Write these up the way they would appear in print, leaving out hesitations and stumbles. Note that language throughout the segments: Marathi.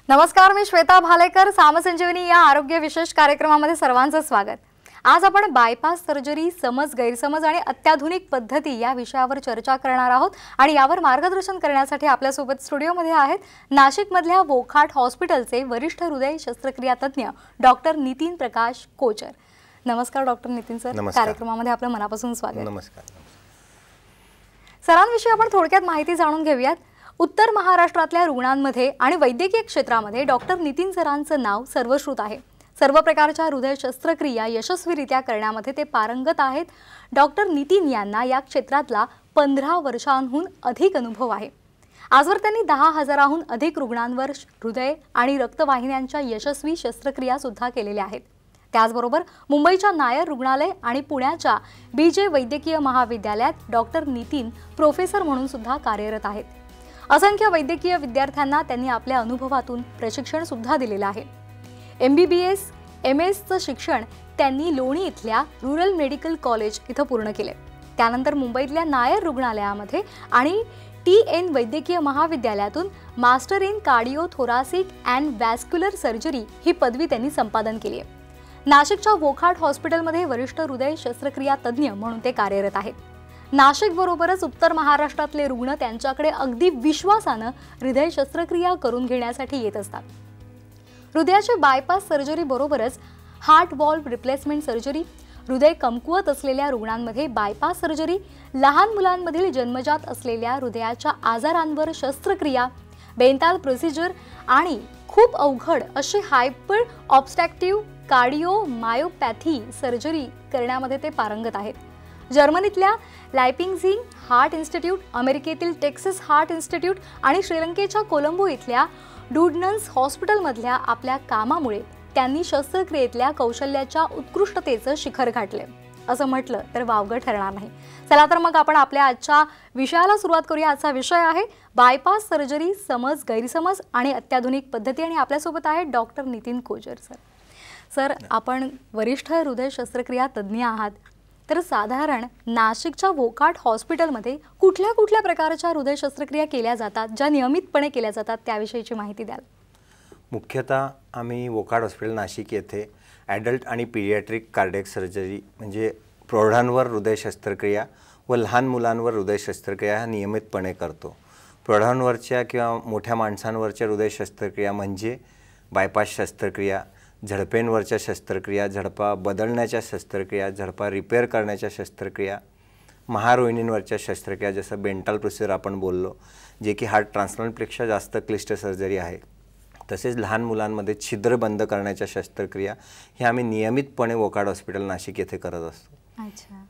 नमस्कार, मी श्वेता भालेकर. सामसंजीवनी या आरोग्य विशेष कार्यक्रमामध्ये सर्वांचं स्वागत. आज आपण बायपास सर्जरी, समज, गैरसमज आणि अत्याधुनिक पद्धती या विषयावर चर्चा करणार आहोत आणि यावर मार्गदर्शन करण्यासाठी आपल्या सोबत स्टुडिओमध्ये आहेत नाशिकमधल्या वोखाट हॉस्पिटलचे वरिष्ठ हृदय शस्त्रक्रिया तज्ञ डॉक्टर नितीन प्रकाश कोचर. नमस्कार डॉक्टर नितीन सर. कार्यक्रमामध्ये आपलं मनापासून स्वागत. नमस्कार. सरांविषयी आपण थोडक्यात माहिती जाणून घेऊयात. उत्तर महाराष्ट्रातल्या रुग्णांमध्ये आणि वैद्यकीय क्षेत्रामध्ये डॉक्टर नितीन सरांचं नाव सर्वश्रुत आहे. सर्व प्रकारच्या हृदय शस्त्रक्रिया यशस्वीरित्या करण्यामध्ये ते पारंगत आहेत. डॉक्टर नितीन यांना या क्षेत्रातला 15 वर्षांहून अधिक अनुभव आहे. आजवर त्यांनी 10,000हून अधिक रुग्णांवर हृदय आणि रक्तवाहिन्यांच्या यशस्वी शस्त्रक्रिया सुद्धा केलेल्या आहेत. त्याचबरोबर मुंबईच्या नायर रुग्णालय आणि पुण्याच्या BJ वैद्यकीय महाविद्यालयात डॉक्टर नितीन प्रोफेसर म्हणून सुद्धा कार्यरत आहेत. असंख्य वैद्यकीय विद्यार्थ्यांना त्यांनी आपल्या अनुभवातून प्रशिक्षण सुद्धा दिलेलं आहे. MBBS MS शिक्षण त्यांनी लोणी इथल्या रुरल मेडिकल कॉलेज इथं पूर्ण केले. त्यानंतर मुंबईतल्या नायर रुग्णालयामध्ये आणि TN वैद्यकीय महाविद्यालयातून मास्टर इन कार्डिओथोरासिक अँड वॅस्क्युलर सर्जरी ही पदवी त्यांनी संपादन केली आहे. नाशिकच्या वोखाट हॉस्पिटलमध्ये वरिष्ठ हृदय शस्त्रक्रिया तज्ञ म्हणून ते कार्यरत आहेत. नाशिक बरोबरच उत्तर महाराष्ट्रातले रुग्ण त्यांच्याकडे अगदी विश्वासानं हृदय शस्त्रक्रिया करून घेण्यासाठी येत असतात. हृदयाची बायपास सर्जरी बरोबरच हार्ट वॉल्व रिप्लेसमेंट सर्जरी, हृदय कमकुवत असलेल्या रुग्णांमध्ये बायपास सर्जरी, लहान मुलांमधील जन्मजात असलेल्या हृदयाच्या आजारांवर शस्त्रक्रिया, बेंटाल प्रोसिजर आणि खूप अवघड अशी हायपर ऑब्स्ट्रक्टिव्ह कार्डिओमायोपॅथी सर्जरी करण्यामध्ये ते पारंगत आहेत. जर्मनीतल्या लायपिंग्झिग हार्ट इन्स्टिट्यूट, अमेरिकेतील टेक्सास हार्ट इन्स्टिट्यूट आणि श्रीलंकेच्या कोलंबो इथल्या डुडनन्स हॉस्पिटलमधल्या आपल्या कामामुळे त्यांनी शस्त्रक्रियेतल्या कौशल्याच्या उत्कृष्टतेचं शिखर गाठले असं म्हटलं तर वावगं ठरणार नाही. चला तर मग आपण आपल्या आजच्या विषयाला सुरुवात करूया. आजचा विषय आहे बायपास सर्जरी, समज, गैरसमज आणि अत्याधुनिक पद्धती आणि आपल्यासोबत आहेत doctor Nitin Kochar sir. Sir, आपण वरिष्ठ हृदय शस्त्रक्रिया तज्ज्ञ आहात, तर साधारण नाशिकच्या वोखाट हॉस्पिटलमध्ये कुठल्या कुठल्या प्रकारच्या हृदय शस्त्रक्रिया केल्या जातात, ज्या नियमितपणे केल्या जातात, त्याविषयीची माहिती द्याल? मुख्यतः आम्ही वोखाट हॉस्पिटल नाशिक येथे ॲडल्ट आणि पीडियाट्रिक कार्डियक सर्जरी म्हणजे प्रौढांवर हृदय शस्त्रक्रिया व लहान मुलांवर हृदय शस्त्रक्रिया ह्या नियमितपणे करतो. प्रौढांवरच्या किंवा मोठ्या माणसांवरच्या हृदय शस्त्रक्रिया म्हणजे बायपास शस्त्रक्रिया, झडपेंवरच्या शस्त्रक्रिया, झडपा बदलण्याच्या शस्त्रक्रिया, झडपा रिपेअर करण्याच्या शस्त्रक्रिया, महारोहिणींवरच्या शस्त्रक्रिया जसं बेंटाल प्रोसिजर आपण बोललो, जे की हार्ट ट्रान्सप्लांटपेक्षा जास्त क्लिष्ट सर्जरी आहे. तसेच लहान मुलांमध्ये छिद्र बंद करण्याच्या शस्त्रक्रिया हे आम्ही नियमितपणे वोखाट हॉस्पिटल नाशिक येथे करत असतो. अच्छा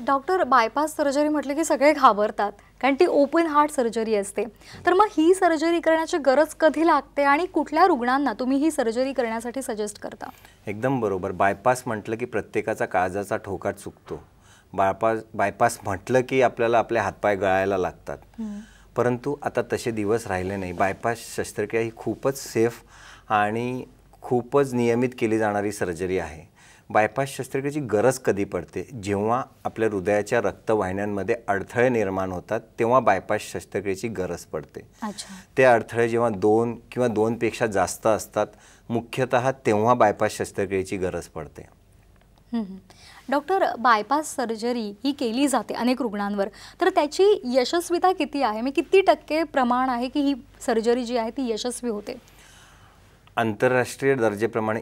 डॉक्टर, बायपास सर्जरी म्हटलं की सगळे घाबरतात कारण ती ओपन हार्ट सर्जरी असते. तर मग ही सर्जरी करण्याची गरज कधी लागते आणि कुठल्या रुग्णांना तुम्ही ही सर्जरी करण्यासाठी सजेस्ट करता? एकदम बरोबर. बायपास म्हटलं की प्रत्येकाचा काळजाचा ठोका चुकतो. बायपास म्हटलं की आपल्याला आपले हातपाय गळायला लागतात. परंतु आता तसे दिवस राहिले नाही. बायपास शस्त्रक्रिया ही खूपच सेफ आणि खूपच नियमित केली जाणारी सर्जरी आहे. बायपास शस्त्रक्रियेची गरज कधी पडते? जेव्हा आपल्या हृदयाच्या रक्तवाहिन्यांमध्ये अडथळे निर्माण होतात तेव्हा बायपास शस्त्रक्रियेची गरज पडते. ते अडथळे जेव्हा 2 किंवा 2पेक्षा जास्त असतात मुख्यतः तेव्हा बायपास शस्त्रक्रियेची गरज पडते. डॉक्टर, बायपास सर्जरी ही केली जाते अनेक रुग्णांवर, तर त्याची यशस्वीता किती आहे? मी किती टक्के प्रमाण आहे की ही सर्जरी जी आहे ती यशस्वी होते? आंतरराष्ट्रीय दर्जेप्रमाणे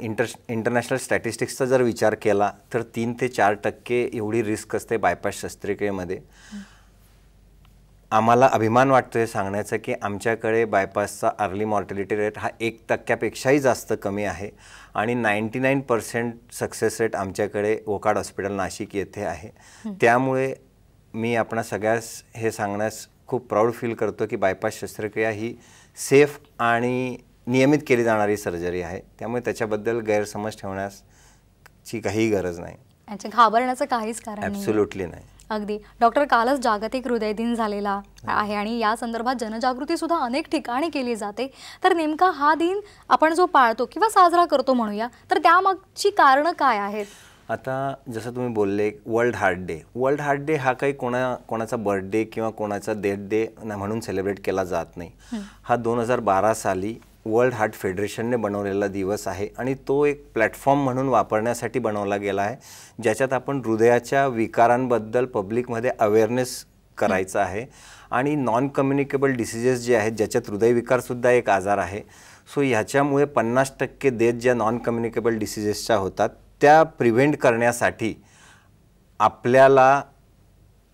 इंटरनॅशनल स्टॅटिस्टिक्सचा जर विचार केला तर 3 ते 4% एवढी रिस्क असते बायपास शस्त्रक्रियेमध्ये. आम्हाला अभिमान वाटतो हे सांगण्याचा की आमच्याकडे बायपासचा अर्ली मॉर्टॅलिटी रेट हा 1%पेक्षाही जास्त कमी आहे आणि 99% सक्सेस रेट आमच्याकडे वोखाट हॉस्पिटल नाशिक येथे आहे. त्यामुळे मी आपणा सगळ्यास हे सांगण्यास खूप प्राऊड फील करतो की बायपास शस्त्रक्रिया ही सेफ आणि नियमित केली जाणारी सर्जरी आहे. त्यामुळे त्याच्याबद्दल गैरसमज ठेवण्याची काही गरज नाही. अच्छा, घाबरण्याचं काहीच कारण नाही. ॲब्सोल्युटली नाही. अगदी. डॉक्टर, कालच जागतिक हृदय दिन झालेला आहे आणि या संदर्भात जनजागृती सुद्धा अनेक ठिकाणी केली जाते. तर नेमका हा दिन आपण जो पाळतो किंवा साजरा करतो म्हणूया, तर त्यामागची कारणं काय आहेत? आता जसं तुम्ही बोलले वर्ल्ड हार्ट डे हा काही कोणाचा बर्थडे किंवा कोणाचा डेथ डे म्हणून सेलिब्रेट केला जात नाही. हा 2012 साली वर्ल्ड हार्ट फेडरेशनने बनवलेला दिवस आहे आणि तो एक प्लॅटफॉर्म म्हणून वापरण्यासाठी बनवला गेला आहे, ज्याच्यात आपण हृदयाच्या विकारांबद्दल पब्लिकमध्ये अवेअरनेस करायचा आहे आणि नॉन कम्युनिकेबल डिसीजेस जे आहेत, ज्याच्यात हृदयविकारसुद्धा एक आजार आहे. सो ह्याच्यामुळे 50% डेथ ज्या नॉन कम्युनिकेबल डिसीजेसच्या होतात त्या प्रिव्हेंट करण्यासाठी आपल्याला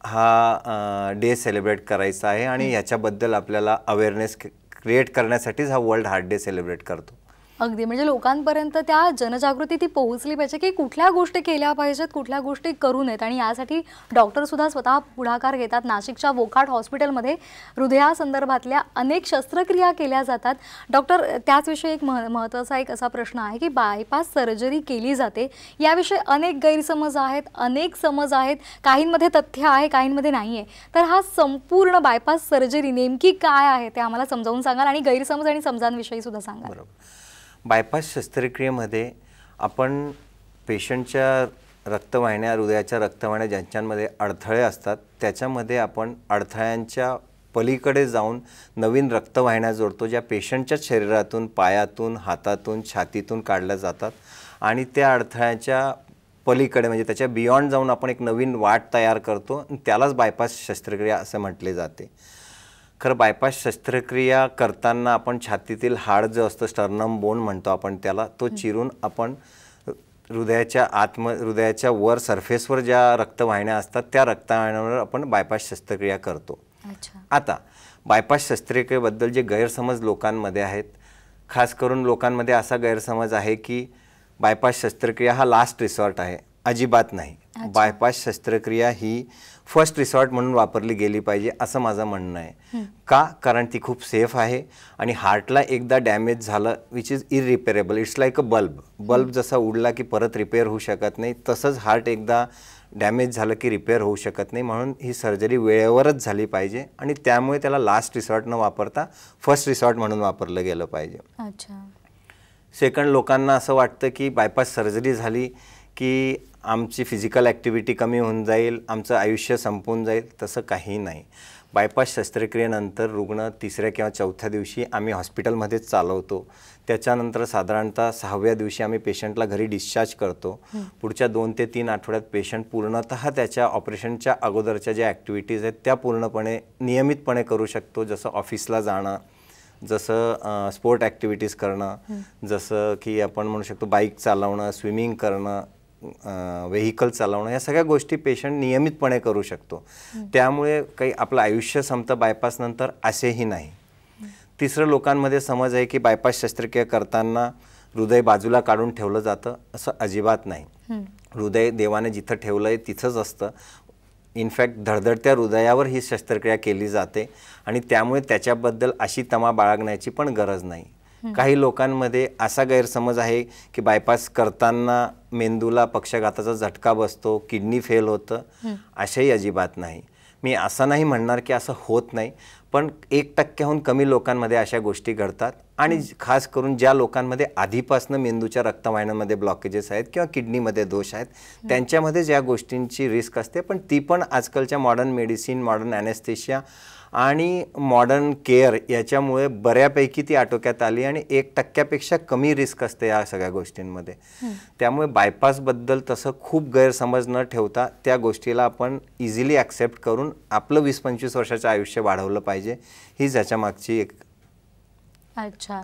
हा डे सेलिब्रेट करायचा आहे आणि ह्याच्याबद्दल आपल्याला अवेअरनेस क्रिएट करण्यासाठीच हा वर्ल्ड हार्ट डे सेलिब्रेट करतो. अगदी म्हणजे लोकांपर्यंत त्या जनजागृती ती पोहोचली पाहिजे की कुठल्या गोष्टी केल्या पाहिजेत, कुठल्या गोष्टी करू नयेत आणि यासाठी डॉक्टरसुद्धा स्वतः पुढाकार घेतात. नाशिकच्या वोकाट हॉस्पिटलमध्ये हृदयासंदर्भातल्या अनेक शस्त्रक्रिया केल्या जातात. डॉक्टर, त्याचविषयी एक महत्त्वाचा एक असा प्रश्न आहे की बायपास सर्जरी केली जाते, याविषयी अनेक गैरसमज आहेत, अनेक समज आहेत, काहींमध्ये तथ्य आहे, काहींमध्ये नाही आहे. तर हा संपूर्ण बायपास सर्जरी नेमकी काय आहे ते आम्हाला समजावून सांगाल आणि गैरसमज आणि समजांविषयी सुद्धा सांगाल. बरोबर. बायपास शस्त्रक्रियेमध्ये आपण पेशंटच्या रक्तवाहिन्या, हृदयाच्या रक्तवाहिन्या ज्यांच्यामध्ये अडथळे असतात त्याच्यामध्ये आपण अडथळ्यांच्या पलीकडे जाऊन नवीन रक्तवाहिन्या जोडतो, ज्या पेशंटच्या शरीरातून, पायातून, हातातून, छातीतून काढल्या जातात आणि त्या अडथळ्याच्या पलीकडे म्हणजे त्याच्या बियॉन्ड जाऊन आपण एक नवीन वाट तयार करतो. त्यालाच बायपास शस्त्रक्रिया असे म्हटले जाते. खरं बायपास शस्त्रक्रिया करताना आपण छातीतील हाड जो असतो, स्टर्नम बोन म्हणतो आपण त्याला, तो चिरून आपण हृदयाच्या वर सरफेसवर ज्या रक्तवाहिन्या असतात त्या रक्तवाहिन्यांवर आपण बायपास शस्त्रक्रिया करतो. आता बायपास शस्त्रक्रियेबद्दल जे गैरसमज लोकांमध्ये आहेत, खास करून लोकांमध्ये असा गैरसमज आहे की बायपास शस्त्रक्रिया हा लास्ट रिसॉर्ट आहे. अजिबात नाही. बायपास शस्त्रक्रिया ही फर्स्ट रिसॉर्ट म्हणून वापरली गेली पाहिजे असं माझं म्हणणं आहे. का? कारण ती खूप सेफ आहे आणि हार्टला एकदा डॅमेज झालं which is irreparable. It's like a bulb जसा उडला की परत रिपेअर होऊ शकत नाही, तसंच हार्ट एकदा डॅमेज झालं की रिपेअर होऊ शकत नाही. म्हणून ही सर्जरी वेळेवरच झाली पाहिजे आणि त्यामुळे त्याला लास्ट रिसॉर्ट न वापरता फर्स्ट रिसॉर्ट म्हणून वापरलं गेलं पाहिजे. सेकंड, लोकांना असं वाटतं की बायपास सर्जरी झाली की आमची फिजिकल ॲक्टिव्हिटी कमी होऊन जाईल, आमचं आयुष्य संपून जाईल. तसं काही नाही. बायपास शस्त्रक्रियेनंतर रुग्ण 3ऱ्या किंवा 4थ्या दिवशी आम्ही हॉस्पिटलमध्येच चालवतो. त्याच्यानंतर साधारणतः 6व्या दिवशी आम्ही पेशंटला घरी डिस्चार्ज करतो. पुढच्या 2 ते 3 आठवड्यात पेशंट पूर्णतः त्याच्या ऑपरेशनच्या अगोदरच्या ज्या ॲक्टिव्हिटीज आहेत त्या पूर्णपणे नियमितपणे करू शकतो. जसं ऑफिसला जाणं, जसं स्पोर्ट ॲक्टिव्हिटीज करणं, जसं की आपण म्हणू शकतो बाईक चालवणं, स्विमिंग करणं, व्हेकल चालवणं, या सगळ्या गोष्टी पेशंट नियमितपणे करू शकतो. त्यामुळे काही आपलं आयुष्य संपतं बायपास नंतर असेही नाही. तिसरं, लोकांमध्ये समज आहे की बायपास शस्त्रक्रिया करताना हृदय बाजूला काढून ठेवलं जातं. असं अजिबात नाही. हृदय देवाने जिथं ठेवलं आहे तिथंच असतं. इनफॅक्ट धडधडत्या हृदयावर ही शस्त्रक्रिया केली जाते आणि त्यामुळे त्याच्याबद्दल अशी तमा बाळगण्याची पण गरज नाही. काही लोकांमध्ये असा गैरसमज आहे की बायपास करताना मेंदूला पक्षाघाताचा झटका बसतो, किडनी फेल होतं. अशाही अजिबात नाही. मी असं नाही म्हणणार की असं होत नाही, पण 1% कमी लोकांमध्ये अशा गोष्टी घडतात आणि खास करून ज्या लोकांमध्ये आधीपासून मेंदूच्या रक्तवाहिन्यांमध्ये ब्लॉकेजेस आहेत किंवा किडनीमध्ये दोष आहेत त्यांच्यामध्ये ज्या गोष्टींची रिस्क असते, पण ती पण आजकालच्या मॉडर्न मेडिसिन, मॉडर्न ॲनेस्थेशिया आणि मॉडर्न केअर याच्यामुळे बऱ्यापैकी ती आटोक्यात आली आणि 1% कमी रिस्क असते या सगळ्या गोष्टींमध्ये. त्यामुळे बायपासबद्दल तसं खूप गैरसमज न ठेवता त्या गोष्टीला आपण इझिली ॲक्सेप्ट करून आपलं 20-25 वर्षाचं आयुष्य वाढवलं पाहिजे, ही ज्याच्या मागची एक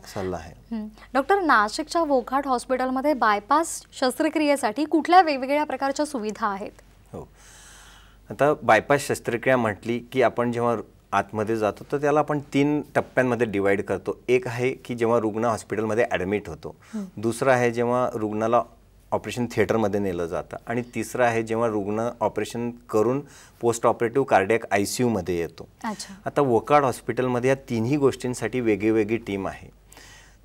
सल्ला आहे. डॉक्टर, नाशिकच्या वोकाट हॉस्पिटलमध्ये बायपास शस्त्रक्रियेसाठी कुठल्या वेगवेगळ्या प्रकारच्या सुविधा आहेत? हो, आता बायपास शस्त्रक्रिया म्हटली की आपण जेव्हा आतमध्ये जातो तर त्याला आपण 3 टप्प्यांमध्ये डिवाइड करतो. एक आहे की जेव्हा रुग्ण हॉस्पिटलमध्ये ॲडमिट होतो, दुसरं आहे जेव्हा रुग्णाला ऑपरेशन थिएटरमध्ये नेलं जातं आणि तिसरं आहे जेव्हा रुग्ण ऑपरेशन करून पोस्ट ऑपरेटिव्ह कार्डियक ICUमध्ये येतो. आता वोकाट हॉस्पिटलमध्ये या तिन्ही गोष्टींसाठी वेगळी टीम आहे.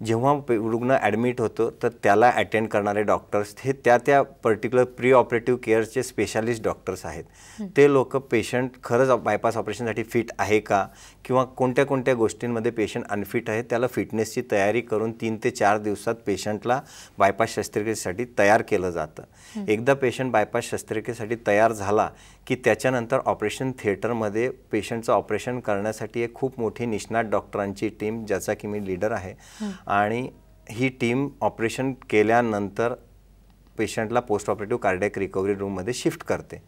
जेव्हा रुग्ण ॲडमिट होतो तर त्याला अटेंड करणारे डॉक्टर्स हे त्या पर्टिक्युलर प्री ऑपरेटिव्ह केअरचे स्पेशालिस्ट डॉक्टर्स आहेत. ते लोक पेशंट खरंच बायपास ऑपरेशनसाठी फिट आहे का किंवा कोणत्या गोष्टींमध्ये पेशंट अनफिट आहे त्याला फिटनेसची तयारी करून 3 ते 4 दिवसात पेशंटला बायपास शस्त्रक्रियेसाठी तयार केलं जातं. एकदा पेशंट बायपास शस्त्रक्रियेसाठी तयार झाला की त्याच्यानंतर ऑपरेशन थिएटरमध्ये पेशंटचं ऑपरेशन करण्यासाठी एक खूप मोठी निष्णात डॉक्टरांची टीम, ज्याचा की मी लीडर आहे, आणि ही टीम ऑपरेशन केल्यानंतर पेशंटला पोस्ट ऑपरेटिव्ह कार्डियक रिकव्हरी रूममध्ये शिफ्ट करते.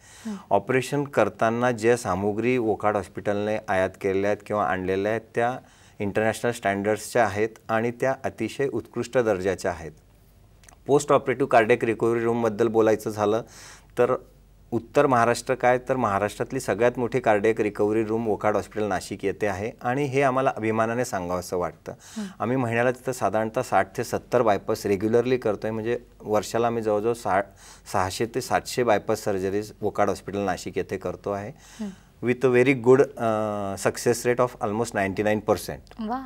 ऑपरेशन करताना ज्या सामुग्री वोकाड हॉस्पिटलने आयात केलेल्या आहेत किंवा आणलेल्या आहेत त्या इंटरनॅशनल स्टँडर्ड्सच्या आहेत आणि त्या अतिशय उत्कृष्ट दर्जाच्या आहेत. पोस्ट ऑपरेटिव्ह कार्डियक रिकव्हरी रूमबद्दल बोलायचं झालं तर उत्तर महाराष्ट्र काय तर महाराष्ट्रातली सगळ्यात मोठी cardiac recovery room Wockhardt hospital Nashik येथे आहे आणि हे आम्हाला अभिमानाने सांगावंसं वाटतं. आम्ही महिन्याला तिथं साधारणतः 60 ते 70 बायपास रेग्युलरली करतोय. म्हणजे वर्षाला आम्ही जवळजवळ 600 ते 700 बायपास सर्जरीज वोकाड हॉस्पिटल नाशिक येथे करतो आहे, with a very good success rate of almost 99%. वा,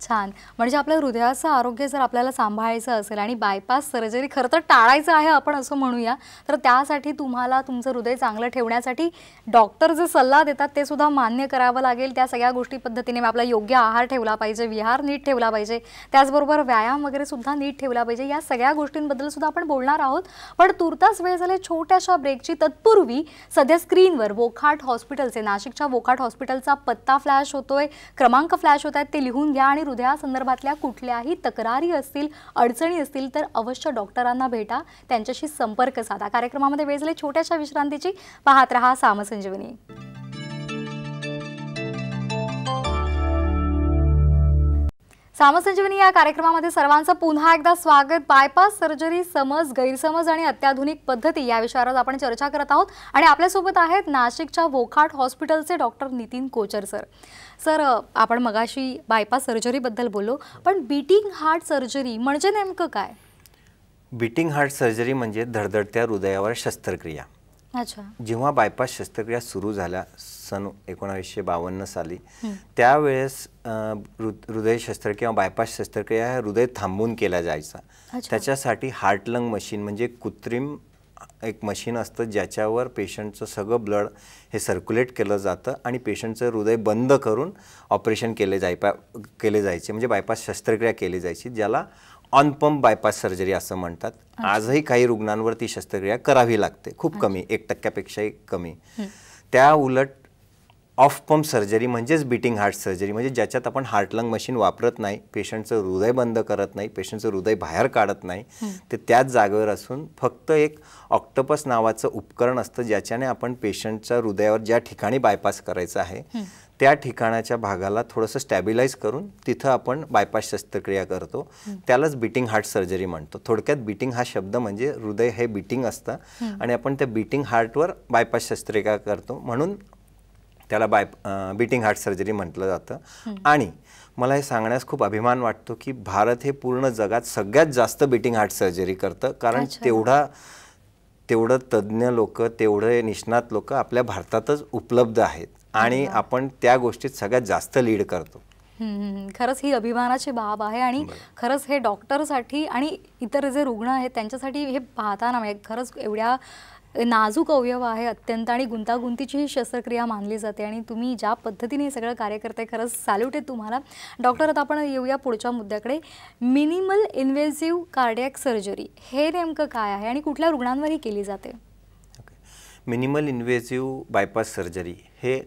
छान. म्हणजे आपलं हृदयाचं आरोग्य जर आपल्याला सांभाळायचं असेल आणि बायपास सर्जरी खरं तर टाळायचं आहे आपण असं म्हणूया, तर त्यासाठी तुम्हाला तुमचं हृदय चांगलं ठेवण्यासाठी डॉक्टर जे सल्ला देतात ते सुद्धा मान्य करावं लागेल. त्या सगळ्या गोष्टी पद्धतीने आपला योग्य आहार ठेवला पाहिजे, विहार नीट ठेवला पाहिजे, त्याचबरोबर व्यायाम वगैरे सुद्धा नीट ठेवला पाहिजे. या सगळ्या गोष्टींबद्दल सुद्धा आपण बोलणार आहोत. पण तुर्तास वेळ झाले छोट्याशा ब्रेकची. तत्पूर्वी सध्या स्क्रीनवर वोकाड हॉस्पिटलचे, नाशिकच्या वोकाड हॉस्पिटलचा पत्ता फ्लॅश होतोय, क्रमांक फ्लॅश होत आहेत, ते लिहून घ्या आणि हृदयासंदर्भातल्या कुठल्याही तक्रारी असतील, अडचणी असतील तर अवश्य डॉक्टरांना भेटा, त्यांच्याशी संपर्क साधा. कार्यक्रमामध्ये वेळ झाली छोट्याशा विश्रांतीची. पाहत रहा सामसंजीवनी. सामसंजीवनी या कार्यक्रमामध्ये सर्वांचं पुन्हा एकदा स्वागत. बायपास सर्जरी, समज, गैरसमज आणि अत्याधुनिक पद्धती या विषयावर आपण चर्चा करत आहोत आणि आपल्यासोबत आहेत नाशिकच्या वोकाड हॉस्पिटलचे doctor Nitin Kochar sir. Sir, आपण मगाशी बायपास सर्जरीबद्दल बोललो, पण बीटिंग हार्ट सर्जरी म्हणजे नेमकं काय? बीटिंग हार्ट सर्जरी म्हणजे धडधडत्या हृदयावर शस्त्रक्रिया. अच्छा. जेव्हा बायपास शस्त्रक्रिया सुरू झाल्या सन 1952 साली, त्यावेळेस हृदय शस्त्रक्रिया, बायपास शस्त्रक्रिया हृदय थांबून केल्या जायचा. त्याच्यासाठी हार्ट लंग मशीन म्हणजे कृत्रिम एक मशीन असतं ज्याच्यावर पेशंटचं सगळं ब्लड हे सर्क्युलेट केलं जातं आणि पेशंटचं हृदय बंद करून ऑपरेशन केले जायचे, म्हणजे बायपास शस्त्रक्रिया केली जायची, ज्याला ऑन पंप बायपास सर्जरी असं म्हणतात. आजही काही रुग्णांवर ती शस्त्रक्रिया करावी लागते, खूप कमी, 1%पेक्षाही कमी. त्या उलट ऑफ पंप सर्जरी म्हणजेच बीटिंग हार्ट सर्जरी, म्हणजे ज्याच्यात आपण हार्ट लंग मशीन वापरत नाही, पेशंटचं हृदय बंद करत नाही, पेशंटचं हृदय बाहेर काढत नाही, ते त्याच जागेवर असून फक्त एक ऑक्टोपस नावाचं उपकरण असतं ज्याच्याने आपण पेशंटच्या हृदयावर ज्या ठिकाणी बायपास करायचं आहे त्या ठिकाणाच्या भागाला थोडंसं स्टॅबिलाइज करून तिथं आपण बायपास शस्त्रक्रिया करतो. त्यालाच बीटिंग हार्ट सर्जरी म्हणतो. थोडक्यात बीटिंग हा शब्द म्हणजे हृदय हे बीटिंग असतं आणि आपण त्या बीटिंग हार्टवर बायपास शस्त्रक्रिया करतो, म्हणून त्याला बीटिंग हार्ट सर्जरी म्हटलं जातं. आणि मला हे सांगण्यास खूप अभिमान वाटतो की भारत हे पूर्ण जगात सगळ्यात जास्त बीटिंग हार्ट सर्जरी करतं, कारण तेवढं तज्ज्ञ लोक, तेवढे निष्णात लोक आपल्या भारतातच उपलब्ध आहेत आणि आपण त्या गोष्टीत सगळ्यात जास्त लीड करतो. खरंच ही अभिमानाची बाब आहे आणि खरंच हे डॉक्टरसाठी आणि इतर जे रुग्ण आहेत त्यांच्यासाठी हे पाहताना म्हणजे खरंच एवढ्या नाजूक अवयव आहे अत्यंत आणि गुंतागुंतीची ही शस्त्रक्रिया मानली जाते आणि तुम्ही ज्या पद्धतीने हे सगळं कार्य करते खरंच सॅल्यूट आहे तुम्हाला. डॉक्टर, आता आपण येऊया पुढच्या मुद्द्याकडे. मिनिमल इन्व्हेसिव्ह कार्डियक सर्जरी हे नेमकं काय आहे आणि कुठल्या रुग्णांवरही केली जाते? मिनिमल इन्व्हेसिव्ह बायपास सर्जरी हे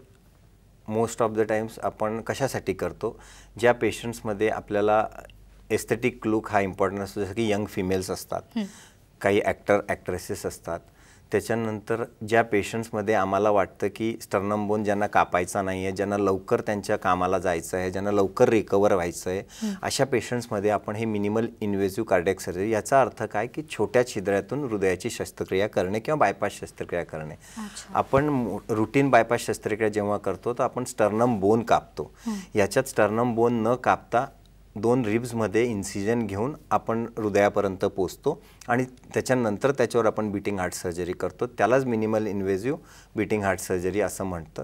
मोस्ट ऑफ द टाइम्स आपण कशासाठी करतो? ज्या पेशंट्समध्ये आपल्याला एस्थेटिक लुक हा इम्पॉर्टंट असतो, जसं की यंग फिमेल्स असतात, काही ॲक्टर ॲक्ट्रेसेस असतात, त्याच्यानंतर ज्या पेशंट्समध्ये आम्हाला वाटतं की स्टर्नम बोन ज्यांना कापायचा नाही आहे, ज्यांना लवकर त्यांच्या कामाला जायचं आहे, ज्यांना लवकर रिकवर व्हायचं आहे, अशा पेशंट्समध्ये आपण हे मिनिमल इन्व्हेसिव्ह कार्डियक सर्जरी, याचा अर्थ काय की छोट्या छिद्रातून हृदयाची शस्त्रक्रिया करणे किंवा बायपास शस्त्रक्रिया करणे. आपण रुटीन बायपास शस्त्रक्रिया जेव्हा करतो तर आपण स्टर्नम बोन कापतो. याच्यात स्टर्नम बोन न कापता 2 रिब्समध्ये इन्सिजन घेऊन आपण हृदयापर्यंत पोचतो आणि त्याच्यानंतर त्याच्यावर आपण बीटिंग हार्ट सर्जरी करतो. त्यालाच minimal invasive beating heart surgery असं म्हणतं.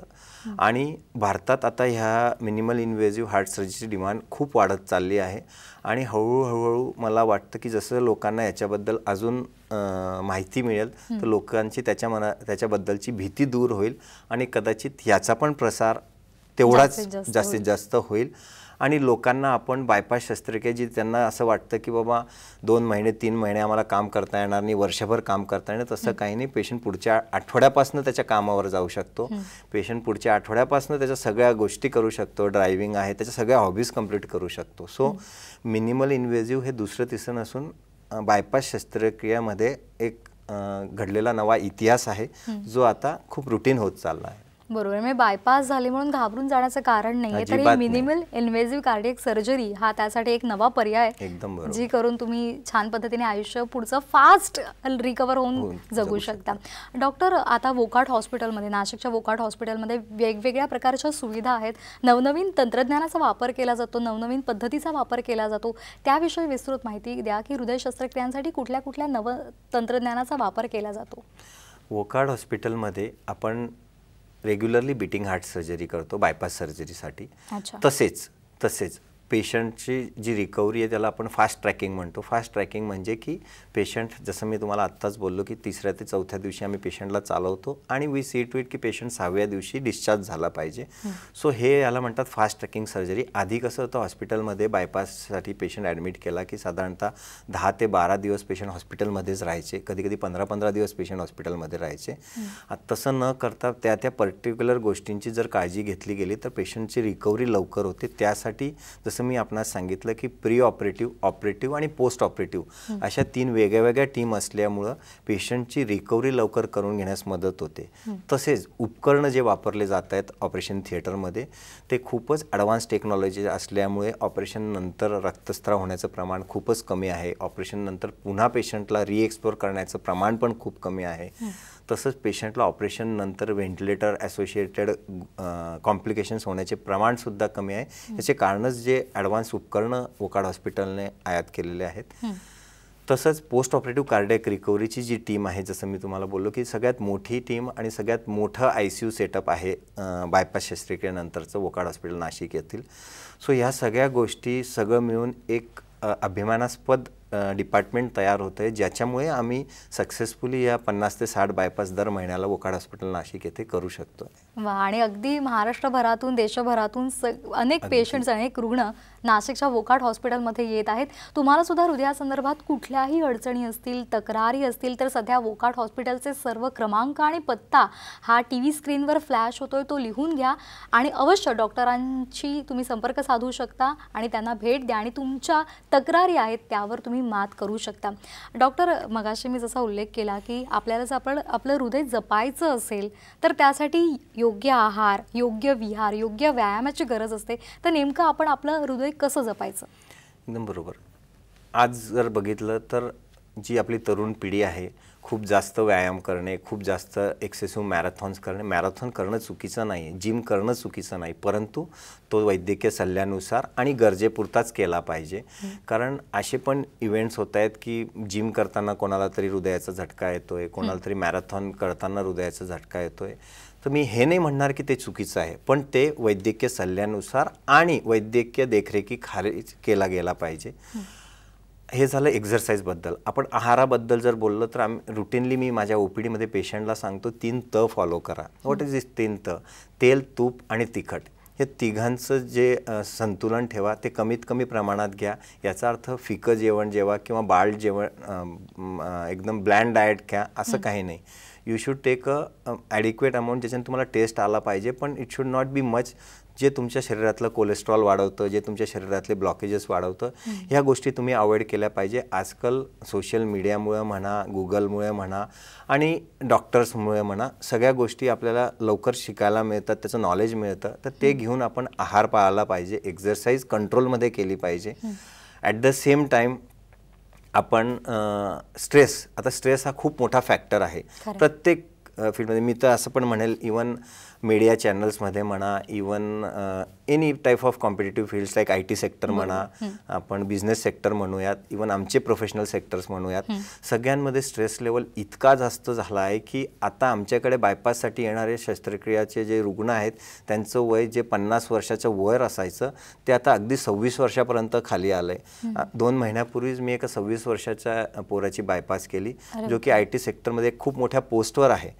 आणि भारतात आता ह्या मिनिमल इन्व्हेसिव्ह हार्ट सर्जरीची डिमांड खूप वाढत चालली आहे आणि हळूहळू मला वाटतं की जसं लोकांना याच्याबद्दल अजून माहिती मिळेल तर लोकांची त्याच्याबद्दलची भीती दूर होईल आणि कदाचित ह्याचा पण प्रसार तेवढाच जास्तीत जास्त होईल. आणि लोकांना आपण बायपास शस्त्रक्रिया जी त्यांना असं वाटतं की बाबा 2 महिने 3 महिने आम्हाला काम करता येणार नाही, वर्षभर काम करता येणार, तसं काही नाही. पेशंट पुढच्या आठवड्यापासून त्याच्या कामावर जाऊ शकतो. पेशंट पुढच्या आठवड्यापासून त्याच्या सगळ्या गोष्टी करू शकतो. ड्रायव्हिंग आहे, त्याच्या सगळ्या हॉबीज कंप्लीट करू शकतो. सो मिनिमल इन्व्हेजिव्ह हे दुसरं तिसरं नसून बायपास शस्त्रक्रियामध्ये एक घडलेला नवा इतिहास आहे जो आता खूप रुटीन होत चालला आहे. बरोबर. म्हणजे बायपास झाले म्हणून घाबरून जाण्याचं कारण नाहीये. तर ही मिनिमल इन्व्हेसिव्ह कार्डियक सर्जरी हा त्यासाठी एक नवा पर्याय आहे, जी करून तुम्ही छान पद्धतीने आयुष्य पुढचं फास्ट रिकवर होऊन जगू शकता. डॉक्टर, आता वोकार्ड हॉस्पिटलमध्ये, नाशिकच्या वोकार्ड हॉस्पिटलमध्ये वेगवेगळ्या प्रकारच्या सुविधा आहेत. नवनवीन तंत्रज्ञानाचा वापर केला जातो, नवनवीन पद्धतीचा वापर केला जातो. त्याविषयी विस्तृत माहिती द्या की हृदय शस्त्रक्रियांसाठी कुठल्या कुठल्या नव तंत्रज्ञानाचा वापर केला जातो. वोकार्ड हॉस्पिटलमध्ये आपण रेग्युलरली बीटिंग हार्ट सर्जरी करतो बायपास सर्जरीसाठी. तसेच पेशंटची जी रिकव्हरी आहे त्याला आपण फास्ट ट्रॅकिंग म्हणतो. फास्ट ट्रॅकिंग म्हणजे की पेशंट, जसं मी तुम्हाला आत्ताच बोललो की 3ऱ्या ते 4थ्या दिवशी आम्ही पेशंटला चालवतो आणि वी सी टू इट की पेशंट 6व्या दिवशी डिस्चार्ज झाला पाहिजे. सो हे याला म्हणतात फास्ट ट्रॅकिंग सर्जरी. आधी कसं होतं, हॉस्पिटलमध्ये बायपाससाठी पेशंट ॲडमिट केला की साधारणतः 10 ते 12 दिवस पेशंट हॉस्पिटलमध्येच राहायचे, कधी 15-15 दिवस पेशंट हॉस्पिटलमध्ये राहायचे. तसं न करता त्या पर्टिक्युलर गोष्टींची जर काळजी घेतली गेली तर पेशंटची रिकव्हरी लवकर होते. त्यासाठी जसं मी आपणास सांगितलं की प्री ऑपरेटिव्ह, ऑपरेटिव्ह आणि पोस्ट ऑपरेटिव्ह अशा 3 वेगळ्या टीम असल्यामुळं पेशंटची रिकव्हरी लवकर करून घेण्यास मदत होते. तसेच उपकरणं जे वापरले जात आहेत ऑपरेशन थिएटरमध्ये ते खूपच ॲडव्हान्स टेक्नॉलॉजी असल्यामुळे ऑपरेशन नंतर रक्तस्राव होण्याचं प्रमाण खूपच कमी आहे. ऑपरेशन नंतर पुन्हा पेशंटला रिएक्सप्लोर करण्याचं प्रमाण पण खूप कमी आहे. तसंच पेशंटला ऑपरेशन नंतर व्हेंटिलेटर ॲसोसिएटेड कॉम्प्लिकेशन्स होण्याचे प्रमाणसुद्धा कमी आहे. याचे कारणच जे ॲडव्हान्स उपकरणं वोकार्ड हॉस्पिटलने आयात केलेले आहेत. तसंच पोस्ट ऑपरेटिव्ह कार्डियक रिकव्हरीची जी टीम आहे, जसं मी तुम्हाला बोललो की सगळ्यात मोठी टीम आणि सगळ्यात मोठं ICU सेटअप आहे बायपास शस्त्रक्रियेनंतरचं वोकार्ड हॉस्पिटल नाशिक येथील. सो ह्या सगळ्या गोष्टी सगळं मिळून एक अभिमानास्पद डिपार्टमेंट तयार होतं आहे, ज्याच्यामुळे आम्ही सक्सेसफुली या 50 ते 60 बायपास दर महिन्याला वोकार्ड हॉस्पिटल नाशिक येथे करू शकतो. वा, आणि अगदी महाराष्ट्रभरातून, देशभरातून अनेक पेशंट्स, अनेक रुग्ण नाशिकच्या वोकार्ड हॉस्पिटलमध्ये येत आहेत. तुम्हाला सुद्धा हृदयासंदर्भात कुठल्याही अडचणी असतील, तक्रारी असतील तर सध्या वोकार्ड हॉस्पिटलचे सर्व क्रमांक आणि पत्ता हा TV स्क्रीनवर फ्लॅश होतोय, तो लिहून घ्या आणि अवश्य डॉक्टरांशी तुम्ही संपर्क साधू शकता आणि त्यांना भेट द्या आणि तुमच्या तक्रारी आहेत त्यावर तुम्ही मात करू शकता. डॉक्टर, मगाशी मी जसा उल्लेख केला की आपल्याला जर आपलं हृदय जपायचं असेल तर त्यासाठी योग्य आहार, योग्य विहार, योग्य व्यायामाची गरज असते. तर नेमकं आपण आपलं हृदय कसं जपायचं? एकदम बरोबर. आज जर बघितलं तर जी आपली तरुण पिढी आहे, खूप जास्त व्यायाम करणे, खूप जास्त एक्सेसिव्ह मॅरेथॉन्स करणे. मॅरेथॉन करणं चुकीचं नाही आहे, जिम करणं चुकीचं नाही, परंतु तो वैद्यकीय सल्ल्यानुसार आणि गरजेपुरताच केला पाहिजे. कारण असे पण इव्हेंट्स होत आहेत की जिम करताना कोणाला तरी हृदयाचा झटका येतोय, कोणाला तरी मॅरेथॉन करताना हृदयाचा झटका येतोय. तर मी हे नाही म्हणणार की ते चुकीचं आहे, पण ते वैद्यकीय सल्ल्यानुसार आणि वैद्यकीय देखरेखीखाली केला गेला पाहिजे. हे झालं एक्झरसाईजबद्दल. आपण आहाराबद्दल जर बोललं तर रुटीनली मी माझ्या OPDमध्ये पेशंटला सांगतो 3 त फॉलो करा. व्हॉट इज दिस 3 त? तेल, तूप आणि तिखट. हे तिघांचं जे संतुलन ठेवा, ते कमीत कमी प्रमाणात घ्या. याचा अर्थ फिकं जेवण जेवा किंवा बाल्ड जेवण, एकदम ब्लँड डाएट घ्या असं काही नाही. You should take adequate amount, ज्याच्याने तुम्हाला टेस्ट आला पाहिजे, पण it should not be much, जे तुमच्या शरीरातलं कोलेस्ट्रॉल वाढवतं, जे तुमच्या शरीरातले ब्लॉकेजेस वाढवतं. ह्या गोष्टी तुम्ही अवॉइड केल्या पाहिजे. आजकाल सोशल मीडियामुळे म्हणा, गुगलमुळे म्हणा आणि डॉक्टर्समुळे म्हणा, सगळ्या गोष्टी आपल्याला लवकर शिकायला मिळतात, त्याचं नॉलेज मिळतं. तर ते घेऊन आपण आहार पाळायला पाहिजे, एक्झरसाईज कंट्रोलमध्ये केली पाहिजे. ॲट द सेम टाईम आपण स्ट्रेस हा खूप मोठा फॅक्टर आहे प्रत्येक फील्डमध्ये. मी तर असं पण म्हणेल, इवन मीडिया चॅनल्समध्ये म्हणा, even any type of competitive fields like IT sector म्हणा, आपण बिझनेस सेक्टर म्हणूयात, इवन आमचे प्रोफेशनल सेक्टर्स म्हणूयात, सगळ्यांमध्ये स्ट्रेस लेवल इतका जास्त झाला आहे की आता आमच्याकडे बायपाससाठी येणारे शस्त्रक्रियाचे जे रुग्ण आहेत त्यांचं वय जे 50 वर्षाचं वर असायचं ते आता अगदी 26 वर्षापर्यंत खाली आलं आहे. 2 महिन्यापूर्वीच मी एका 26 वर्षाच्या पोराची बायपास केली, जो की IT सेक्टरमध्ये खूप मोठ्या पोस्टवर आहे.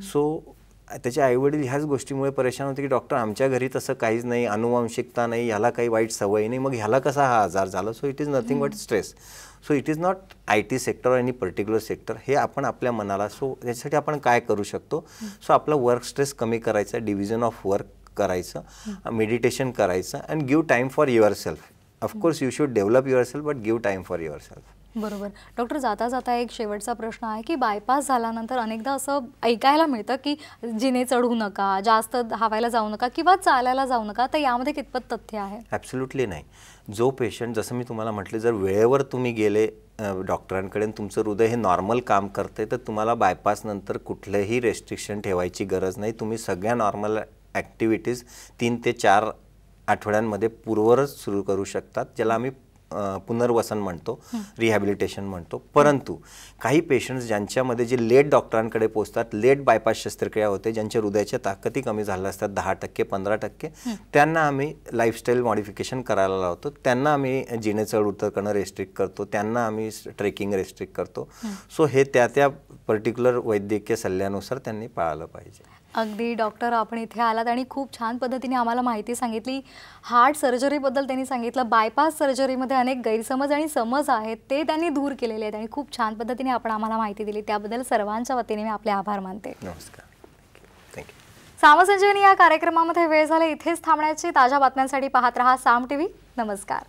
सो त्याचे आईवडील ह्याच गोष्टीमुळे परेशान होते की डॉक्टर आमच्या घरी तसं काहीच नाही, अनुवंशिकता नाही, ह्याला काही वाईट सवय नाही, मग ह्याला कसा हा आजार झाला. So it is nothing but stress. So it is not IT sector any particular sector. हे आपण आपल्या मनाला, सो याच्यासाठी आपण काय करू शकतो. सो आपलं वर्क स्ट्रेस कमी करायचं, डिव्हिजन ऑफ वर्क करायचं, मेडिटेशन करायचं and give time for your self. Of course you should develop your self but give time for your self. बरोबर. डॉक्टर, जाता जाता एक शेवटचा प्रश्न आहे की बायपास झाल्यानंतर अनेकदा असं ऐकायला मिळतं की जिने चढू नका, जास्त धावायला जाऊ नका किंवा चालायला जाऊ नका, तर यामध्ये कितपत तथ्य आहे? ॲब्सोल्युटली नाही. जो पेशंट, जसं मी तुम्हाला म्हटले, जर वेळेवर तुम्ही गेले डॉक्टरांकडे, तुमचं हृदय हे नॉर्मल काम करते, तर तुम्हाला बायपास नंतर कुठलंही रेस्ट्रिक्शन ठेवायची गरज नाही. तुम्ही सगळ्या नॉर्मल ॲक्टिव्हिटीज 3 ते 4 आठवड्यांमध्ये पूर्ववत सुरू करू शकतात, ज्याला आम्ही पुनर्वसन म्हणतो, रिहॅबिलिटेशन म्हणतो. परंतु काही पेशंट्स ज्यांच्यामध्ये जे लेट डॉक्टरांकडे पोहोचतात, लेट बायपास शस्त्रक्रिया होते, ज्यांच्या हृदयाच्या ताकदी कमी झाल्या असतात 10%, 15%, त्यांना आम्ही लाईफस्टाईल मॉडिफिकेशन करायला लावतो. त्यांना आम्ही जिने चढ उतर करणं रेस्ट्रिक्ट करतो, त्यांना आम्ही ट्रेकिंग रेस्ट्रिक्ट करतो. सो हे त्या पर्टिक्युलर वैद्यकीय सल्ल्यानुसार त्यांनी पाळलं पाहिजे. अगदी डॉक्टर, आपण इथे आलात आणि खूप छान पद्धतीने आम्हाला माहिती सांगितली. हार्ट सर्जरीबद्दल त्यांनी सांगितलं, बायपास सर्जरीमध्ये अनेक गैरसमज आणि समज आहेत ते त्यांनी दूर केलेले आहेत आणि खूप छान पद्धतीने आपण आम्हाला माहिती दिली. त्याबद्दल सर्वांच्या वतीने मी आपले आभार मानते. नमस्कार. थँक्यू. सामसंजीवनी या कार्यक्रमामध्ये वेळ झाला इथेच थांबण्याची. ताज्या बातम्यांसाठी पाहत रहा साम TV. नमस्कार.